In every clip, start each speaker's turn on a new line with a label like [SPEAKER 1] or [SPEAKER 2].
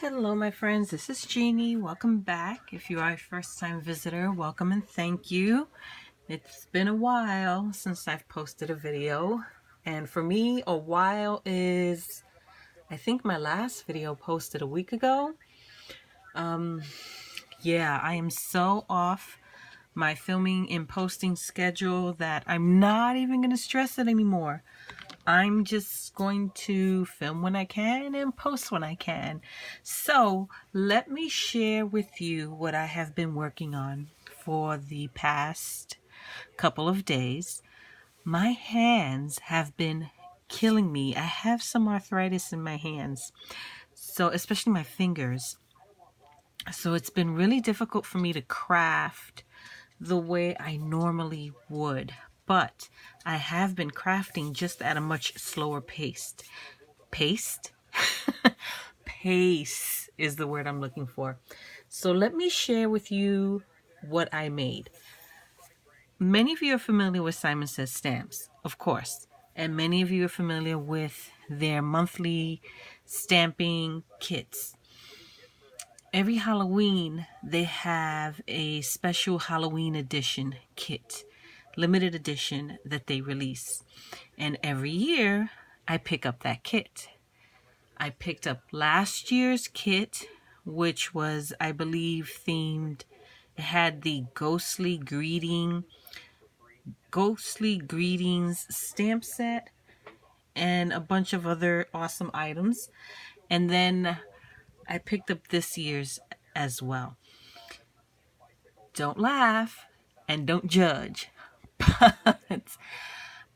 [SPEAKER 1] Hello my friends, this is Jeannie. Welcome back. If you are a first-time visitor, welcome and thank you. It's been a while since I've posted a video, and for me a while is I think my last video posted a week ago. Yeah, I am so off my filming and posting schedule that I'm not even going to stress it anymore. I'm just going to film when I can and post when I can. So let me share with you what I have been working on for the past couple of days. My hands have been killing me. I have some arthritis in my hands, so especially my fingers. So it's been really difficult for me to craft the way I normally would. But I have been crafting just at a much slower pace. Paste? Pace is the word I'm looking for. So let me share with you what I made. Many of you are familiar with Simon Says Stamps, of course. And many of you are familiar with their monthly stamping kits. Every Halloween, they have a special Halloween edition kit, limited edition that they release. And every year, I pick up that kit. I picked up last year's kit, which was, I believe, themed. It had the Ghostly Greetings stamp set and a bunch of other awesome items. And then I picked up this year's as well. Don't laugh and don't judge. But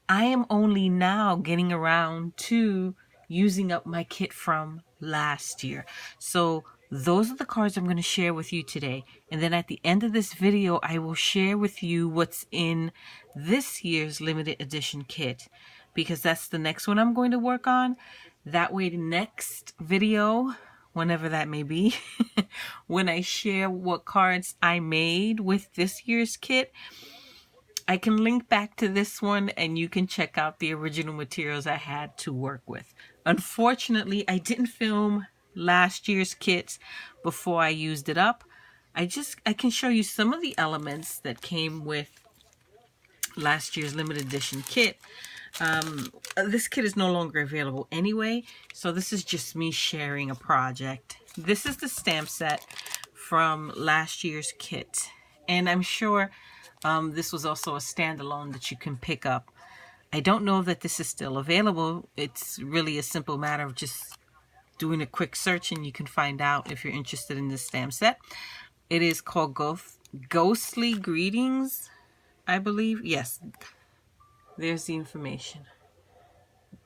[SPEAKER 1] I am only now getting around to using up my kit from last year. So those are the cards I'm going to share with you today. And then at the end of this video, I will share with you what's in this year's limited edition kit, because that's the next one I'm going to work on. That way the next video, whenever that may be, when I share what cards I made with this year's kit, I can link back to this one and you can check out the original materials I had to work with. Unfortunately, I didn't film last year's kits before I used it up. I can show you some of the elements that came with last year's limited edition kit. This kit is no longer available anyway, so this is just me sharing a project. This is the stamp set from last year's kit, and I'm sure this was also a standalone that you can pick up. I don't know that this is still available. It's really a simple matter of just doing a quick search and you can find out if you're interested in this stamp set. It is called Ghostly Greetings, I believe. Yes, there's the information.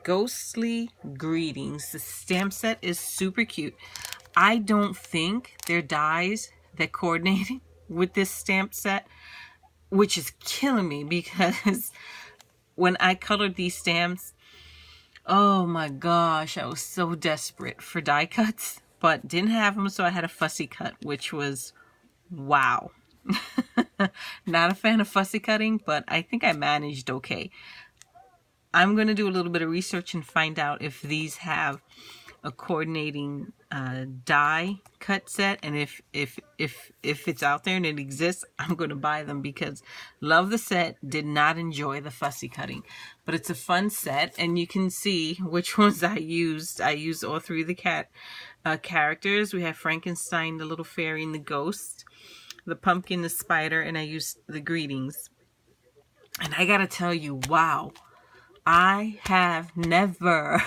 [SPEAKER 1] Ghostly Greetings. The stamp set is super cute. I don't think there are dies that coordinated with this stamp set, which is killing me because when I colored these stamps, oh my gosh, I was so desperate for die cuts, but didn't have them, so I had a fussy cut, which was wow. Not a fan of fussy cutting, but I think I managed okay. I'm going to do a little bit of research and find out if these have a coordinating die cut set, and if it's out there and it exists, I'm going to buy them because love the set, did not enjoy the fussy cutting, but it's a fun set. And you can see which ones I used. I used all three of the characters. We have Frankenstein, the little fairy, and the ghost, the pumpkin, the spider, and I used the greetings. And I gotta tell you, wow, I have never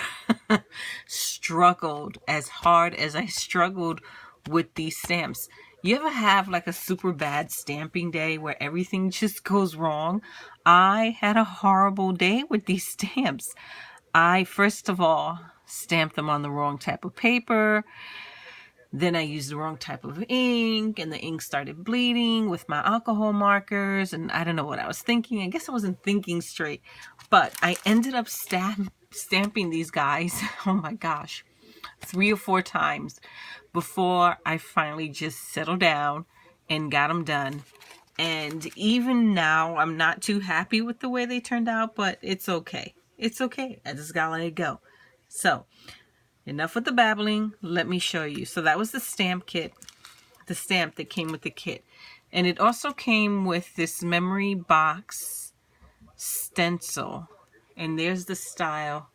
[SPEAKER 1] struggled as hard as I struggled with these stamps. You ever have like a super bad stamping day where everything just goes wrong? I had a horrible day with these stamps. I, first of all, stamped them on the wrong type of paper. Then I used the wrong type of ink, and the ink started bleeding with my alcohol markers, and I don't know what I was thinking. I guess I wasn't thinking straight, but I ended up stamping these guys, oh my gosh, 3 or 4 times before I finally just settled down and got them done. And even now, I'm not too happy with the way they turned out, but it's okay. It's okay. I just gotta let it go. So, enough with the babbling. Let me show you. So that was the stamp kit, the stamp that came with the kit. And it also came with this memory box stencil. And there's the style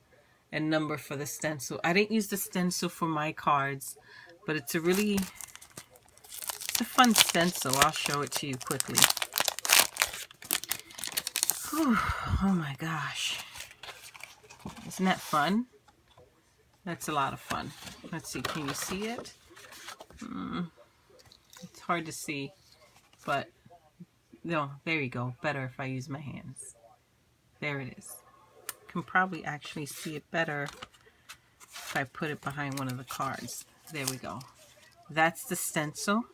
[SPEAKER 1] and number for the stencil. I didn't use the stencil for my cards, but it's a fun stencil. I'll show it to you quickly. Whew. Oh my gosh. Isn't that fun? That's a lot of fun. Let's see, can you see it? It's hard to see, but no, there you go. Better if I use my hands. There it is. Can probably actually see it better if I put it behind one of the cards. There we go. That's the stencil.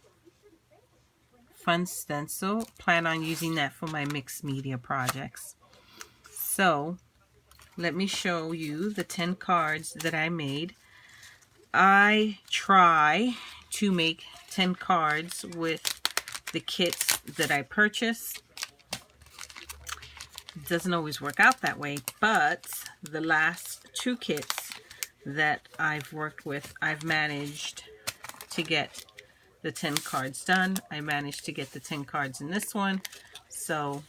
[SPEAKER 1] Fun stencil. Plan on using that for my mixed media projects. So let me show you the 10 cards that I made. I try to make 10 cards with the kits that I purchase. It doesn't always work out that way, but the last 2 kits that I've worked with, I've managed to get the 10 cards done. I managed to get the 10 cards in this one, so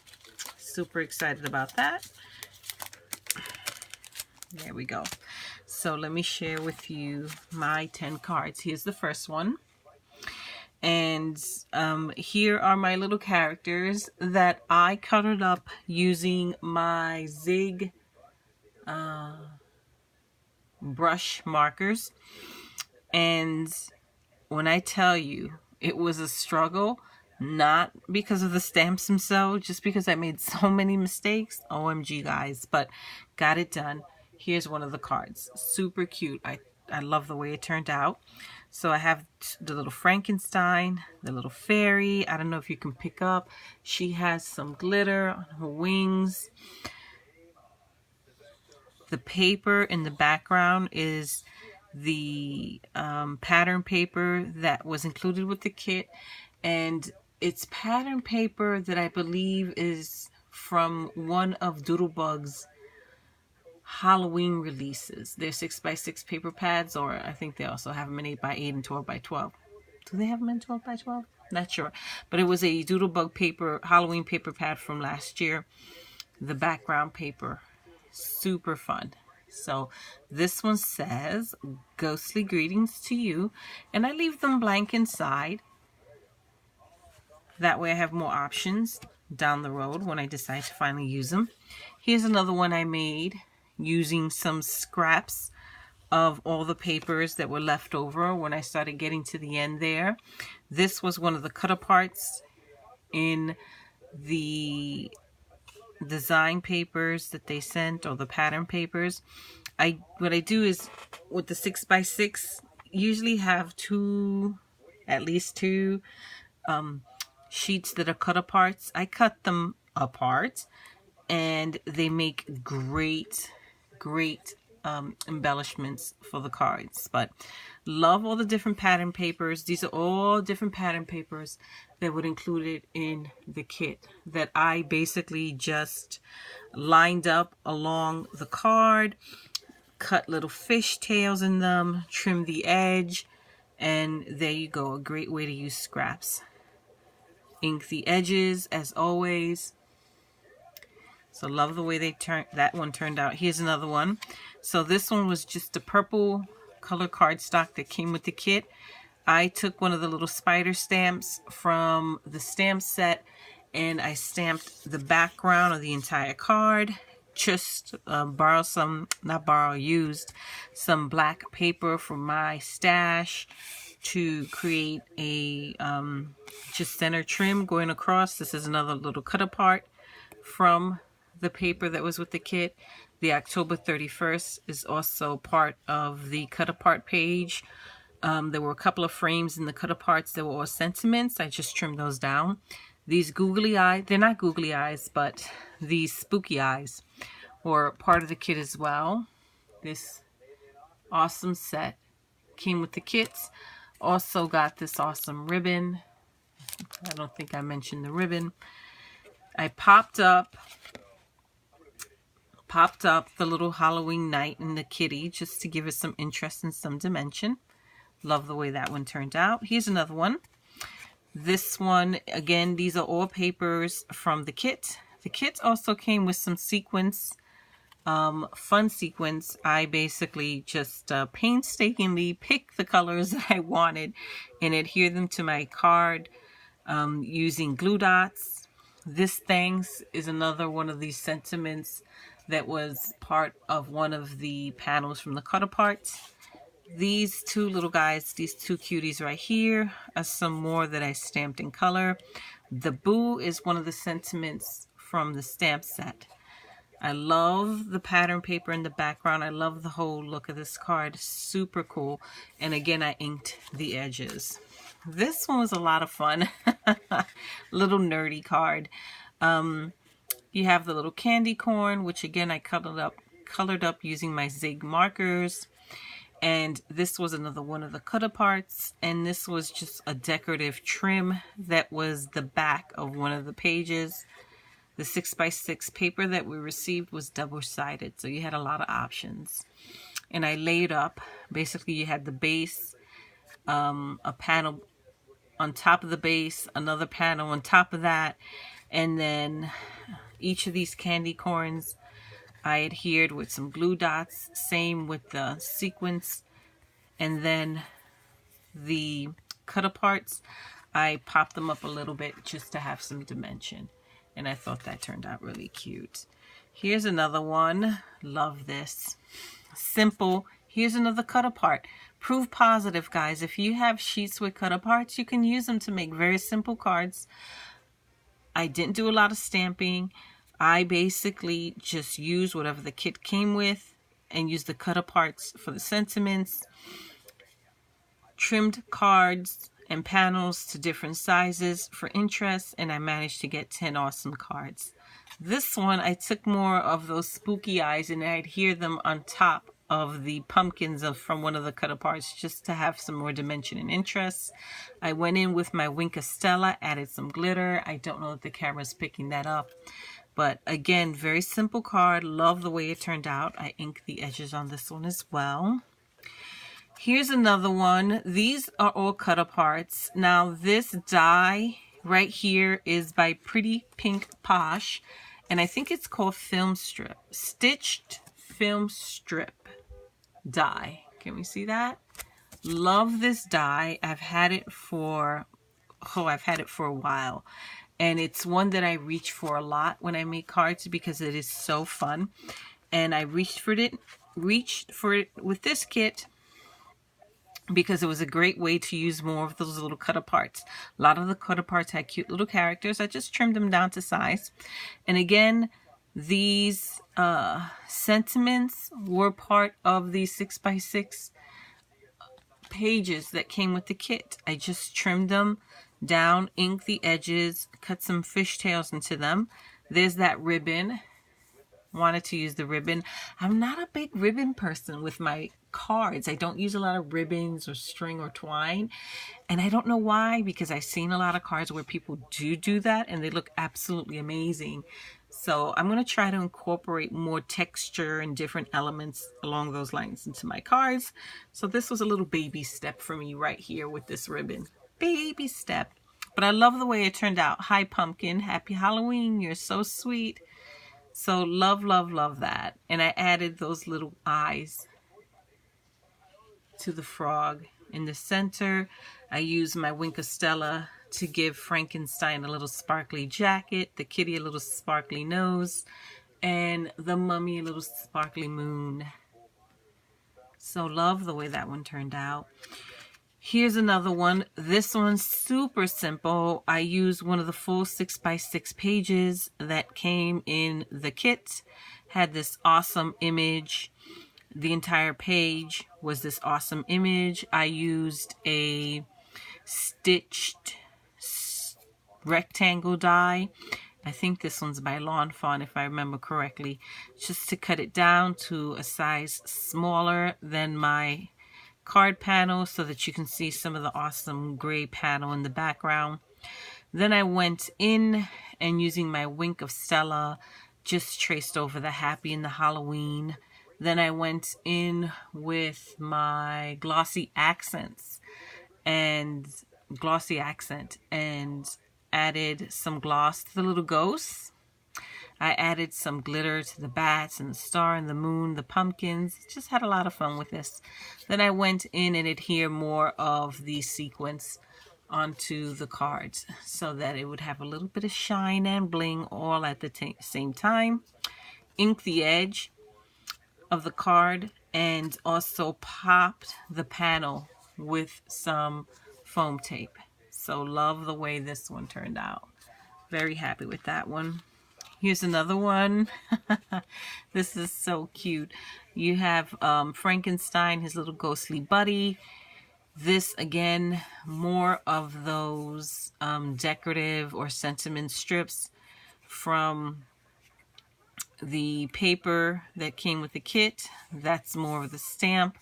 [SPEAKER 1] super excited about that. There we go. So let me share with you my 10 cards. Here's the first one. And here are my little characters that I colored up using my Zig brush markers. And when I tell you, it was a struggle, not because of the stamps themselves, just because I made so many mistakes. OMG, guys, but got it done. Here's one of the cards. Super cute. I love the way it turned out. So I have the little Frankenstein, the little fairy. I don't know if you can pick up. She has some glitter on her wings. The paper in the background is the pattern paper that was included with the kit. And it's pattern paper that I believe is from one of Doodlebug's Halloween releases. They're 6x6 paper pads, or I think they also have them in 8x8 and 12x12. Do they have them in 12x12? Not sure. But it was a Doodlebug paper, Halloween paper pad from last year. The background paper, super fun. So this one says, ghostly greetings to you. And I leave them blank inside. That way I have more options down the road when I decide to finally use them. Here's another one I made using some scraps of all the papers that were left over when I started getting to the end there. This was one of the cut aparts in the design papers that they sent, or the pattern papers. What I do is with the 6x6, usually have at least two sheets that are cut aparts. I cut them apart and they make great embellishments for the cards. But love all the different pattern papers. These are all different pattern papers that would include it in the kit that I basically just lined up along the card, cut little fish tails in them, trim the edge, and there you go. A great way to use scraps. Ink the edges as always. So love the way that one turned out. Here's another one. So this one was just a purple color cardstock that came with the kit. I took one of the little spider stamps from the stamp set and I stamped the background of the entire card. Just used some black paper from my stash to create a just center trim going across. This is another little cut apart from the paper that was with the kit. The October 31st is also part of the cut apart page. There were a couple of frames in the cut aparts that were all sentiments. I just trimmed those down. These googly eyes, they're not googly eyes, but these spooky eyes were part of the kit as well. This awesome set came with the kits. Also got this awesome ribbon. I don't think I mentioned the ribbon. I popped up popped up the little Halloween night and the kitty just to give it some interest and some dimension. Love the way that one turned out. Here's another one. This one, again, these are all papers from the kit. The kit also came with some sequins, fun sequins. I basically just painstakingly picked the colors that I wanted and adhere them to my card using glue dots. This Thanks is another one of these sentiments that was part of one of the panels from the cut apart. These two little guys, these two cuties right here, are some more that I stamped in color. The Boo is one of the sentiments from the stamp set. I love the pattern paper in the background. I love the whole look of this card. Super cool. And again, I inked the edges. This one was a lot of fun. Little nerdy card. You have the little candy corn, which again I colored up using my Zig markers. And this was another one of the cut aparts, and this was just a decorative trim that was the back of one of the pages. The 6x6 paper that we received was double-sided, so you had a lot of options. And I laid up, basically you had the base, a panel on top of the base, another panel on top of that, and then each of these candy corns I adhered with some glue dots, same with the sequins, and then the cut aparts, I popped them up a little bit just to have some dimension, and I thought that turned out really cute. Here's another one. Love this. Simple. Here's another cut apart. Proof positive, guys. If you have sheets with cut aparts, you can use them to make very simple cards. I didn't do a lot of stamping. I basically just used whatever the kit came with and used the cut aparts for the sentiments, trimmed cards and panels to different sizes for interest, and I managed to get 10 awesome cards. This one, I took more of those spooky eyes and I adhere them on top of the pumpkins from one of the cut aparts just to have some more dimension and interest. I went in with my Wink of Stella, added some glitter. I don't know if the camera's picking that up. But again, very simple card. Love the way it turned out. I inked the edges on this one as well. Here's another one. These are all cut aparts. Now this die right here is by Pretty Pink Posh. And I think it's called Film Strip. Stitched Film Strip die. Can we see that? Love this die. I've had it for a while. And it's one that I reach for a lot when I make cards because it is so fun. And I reached for it with this kit because it was a great way to use more of those little cut aparts. A lot of the cut aparts had cute little characters. I just trimmed them down to size. And again, these sentiments were part of the 6x6 pages that came with the kit. I just trimmed them down, inked the edges, cut some fishtails into them. There's that ribbon. Wanted to use the ribbon. I'm not a big ribbon person with my cards. I don't use a lot of ribbons or string or twine. And I don't know why, because I've seen a lot of cards where people do that and they look absolutely amazing. So I'm going to try to incorporate more texture and different elements along those lines into my cards. So this was a little baby step for me right here with this ribbon. Baby step. But I love the way it turned out. Hi, Pumpkin. Happy Halloween. You're so sweet. So love, love, love that. And I added those little eyes to the frog in the center. I used my Wink of Stella to give Frankenstein a little sparkly jacket, the kitty a little sparkly nose, and the mummy a little sparkly moon. So love the way that one turned out. Here's another one. This one's super simple. I used one of the full 6x6 pages that came in the kit. Had this awesome image. The entire page was this awesome image. I used a stitched rectangle die. I think this one's by Lawn Fawn, if I remember correctly. Just to cut it down to a size smaller than my card panel so that you can see some of the awesome gray panel in the background. Then I went in and using my Wink of Stella just traced over the happy and the Halloween. Then I went in with my glossy accent and added some gloss to the little ghosts. I added some glitter to the bats and the star and the moon, the pumpkins. Just had a lot of fun with this. Then I went in and adhered more of the sequins onto the cards so that it would have a little bit of shine and bling all at the same time. Inked the edge of the card and also popped the panel with some foam tape. So love the way this one turned out. Very happy with that one. Here's another one. This is so cute. You have Frankenstein, his little ghostly buddy. This, again, more of those decorative or sentiment strips from the paper that came with the kit. That's more of the stamp.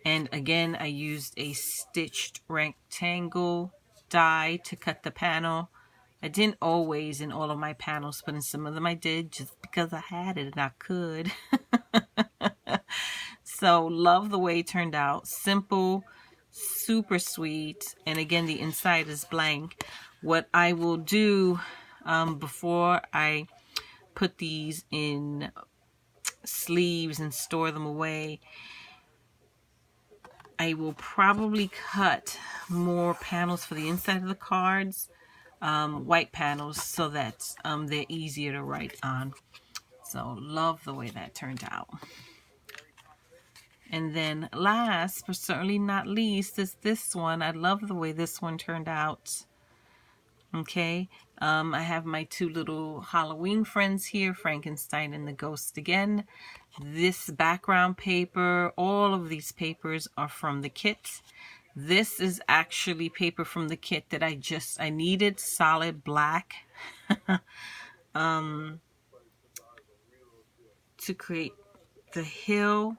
[SPEAKER 1] And again, I used a stitched rectangle die to cut the panel. I didn't always in all of my panels, but in some of them I did just because I had it and I could. So love the way it turned out. Simple, super sweet, and again the inside is blank. What I will do before I put these in sleeves and store them away, I will probably cut more panels for the inside of the cards, white panels, so that they're easier to write on. So love the way that turned out. And then last but certainly not least is this one. I love the way this one turned out. Okay, I have my two little Halloween friends here, Frankenstein and the Ghost again. This background paper, all of these papers are from the kit. This is actually paper from the kit that I needed solid black to create the hill.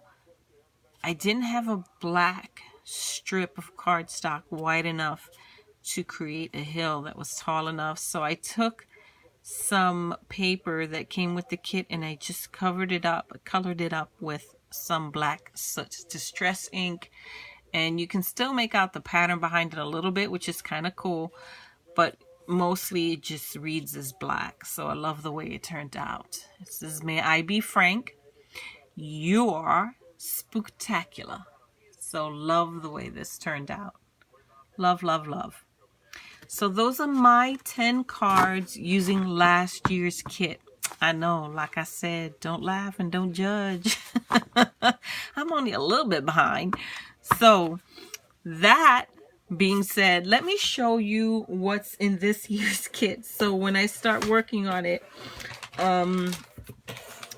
[SPEAKER 1] I didn't have a black strip of cardstock wide enough to create a hill that was tall enough. So I took some paper that came with the kit and I just colored it up with some black distress ink. And you can still make out the pattern behind it a little bit, which is kind of cool. But mostly it just reads as black. So I love the way it turned out. It says, "May I be frank? You're spooktacular." So love the way this turned out. Love, love, love. So those are my 10 cards using last year's kit. I know, like I said, don't laugh and don't judge. I'm only a little bit behind. So that being said, let me show you what's in this year's kit. So when I start working on it,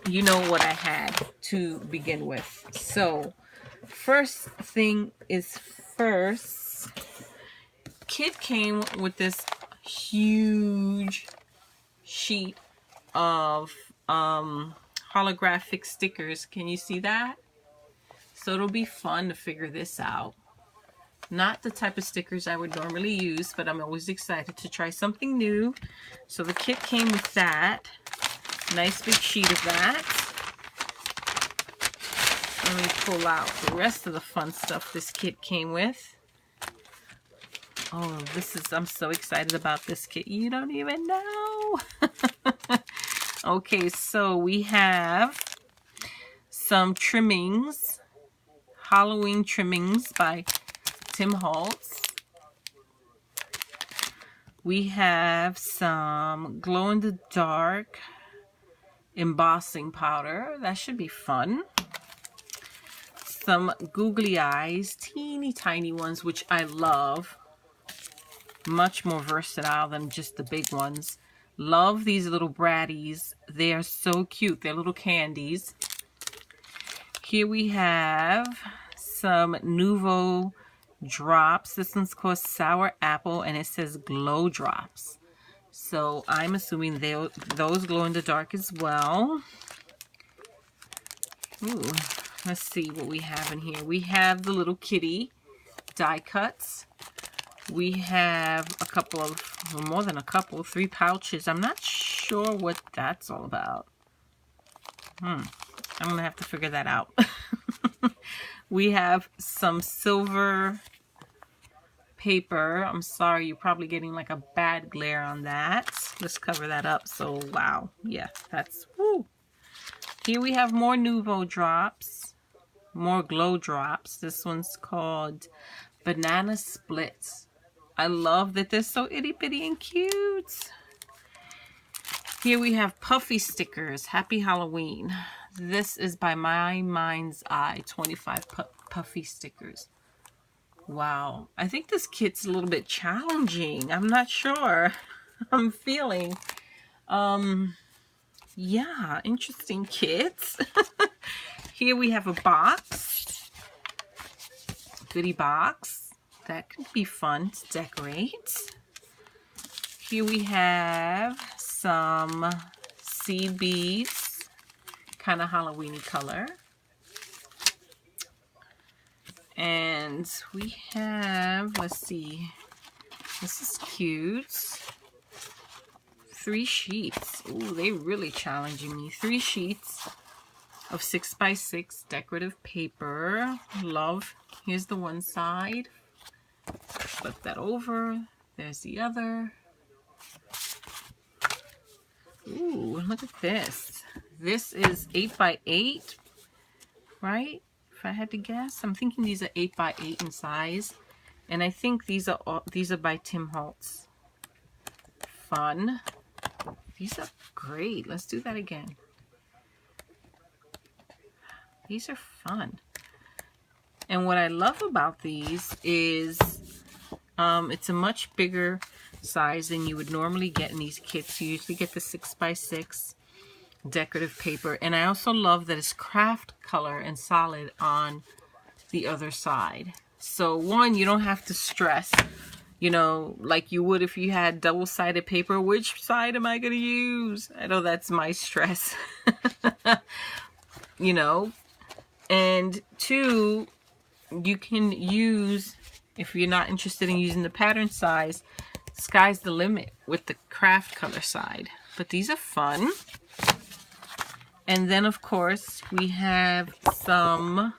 [SPEAKER 1] you know what I had to begin with. So first thing is first. Kit came with this huge sheet of holographic stickers. Can you see that? So it'll be fun to figure this out. Not the type of stickers I would normally use, but I'm always excited to try something new. So the kit came with that. Nice big sheet of that. Let me pull out the rest of the fun stuff this kit came with. Oh, I'm so excited about this kit. You don't even know. Okay, so we have some trimmings, Halloween trimmings by Tim Holtz. We have some glow-in-the-dark embossing powder. That should be fun. Some googly eyes, teeny tiny ones, which I love. Much more versatile than just the big ones. Love these little bratties. They are so cute. They're little candies. Here we have some Nuvo drops. This one's called Sour Apple and it says Glow Drops. So I'm assuming those glow in the dark as well. Ooh, let's see what we have in here. We have the little kitty die cuts. We have a couple of, well, more than a couple, 3 pouches. I'm not sure what that's all about. I'm gonna have to figure that out. We have some silver paper. I'm sorry, you're probably getting like a bad glare on that. Let's cover that up. So wow, yeah, that's woo. Here we have more Nuvo drops, more glow drops. This one's called Banana Splits. I love that they're so itty bitty and cute. Here we have puffy stickers. Happy Halloween. This is by My Mind's Eye. 25 puffy stickers. Wow. I think this kit's a little bit challenging. I'm not sure. I'm feeling. Yeah, interesting kits. Here we have a box. Goodie box. That could be fun to decorate. Here we have some seed beads, kind of Halloween-y color. And we have, let's see, this is cute. 3 sheets. Ooh, they really challenging me. 3 sheets of 6x6 decorative paper. Love. Here's the one side. Flip that over. There's the other. Ooh, look at this. This is 8x8, right? If I had to guess, I'm thinking these are 8x8 in size, and I think these are by Tim Holtz. Fun. These are great. Let's do that again. These are fun. And what I love about these is it's a much bigger size than you would normally get in these kits. You usually get the 6x6 decorative paper, and I also love that it's craft color and solid on the other side. So one, you don't have to stress, you know, like you would if you had double-sided paper. Which side am I going to use? I know that's my stress. You know. And two, you can use, if you're not interested in using the pattern size, sky's the limit with the craft color side. But these are fun. And then of course we have some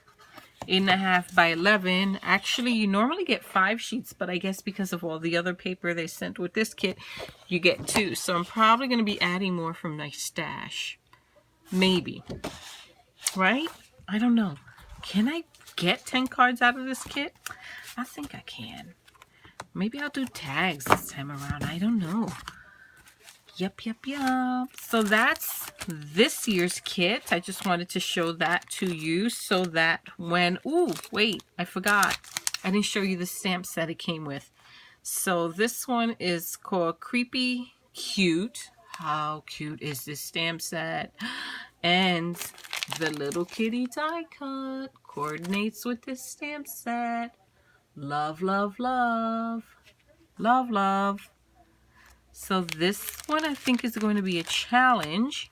[SPEAKER 1] 8.5 by 11. Actually, you normally get 5 sheets, but I guess because of all the other paper they sent with this kit, you get 2. So I'm probably going to be adding more from my stash. Maybe. Right? I don't know. Can I get 10 cards out of this kit? I think I can. Maybe I'll do tags this time around. I don't know. Yep. So that's this year's kit. I just wanted to show that to you so that when... Ooh, wait. I forgot. I didn't show you the stamp set it came with. So this one is called Creepy Cute. How cute is this stamp set? And the little kitty die cut coordinates with this stamp set. Love, love, love. Love, love. So this one I think is going to be a challenge.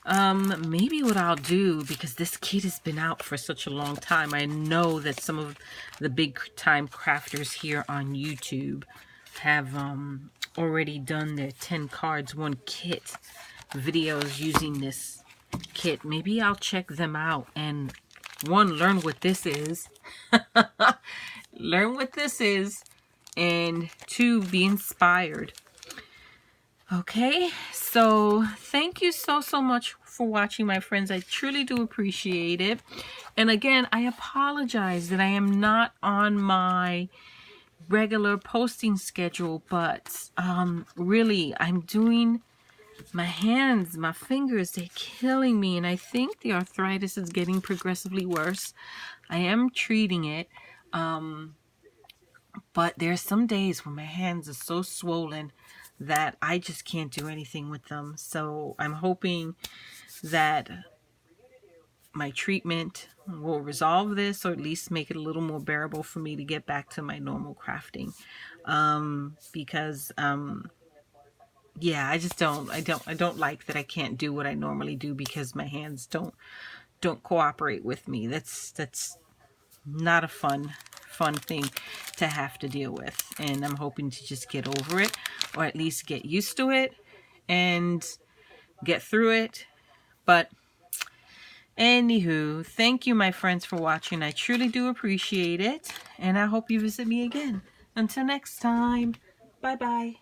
[SPEAKER 1] Maybe what I'll do, because this kit has been out for such a long time, I know that some of the big time crafters here on YouTube have already done their 10 cards, 1 kit videos using this kit. Maybe I'll check them out and one, learn what this is. Learn what this is. And 2, be inspired. Okay, so thank you so much for watching, my friends. I truly do appreciate it. And again, I apologize that I am not on my regular posting schedule, but really, I'm doing my hands, my fingers, they're killing me, and I think the arthritis is getting progressively worse. I am treating it. But there's some days when my hands are so swollen that I just can't do anything with them. So I'm hoping that my treatment will resolve this, or at least make it a little more bearable for me to get back to my normal crafting. Because yeah, I don't like that I can't do what I normally do because my hands don't cooperate with me. That's not a fun thing to have to deal with, and I'm hoping to just get over it, or at least get used to it and get through it. But anywho, thank you, my friends, for watching. I truly do appreciate it. And I hope you visit me again. Until next time, bye-bye.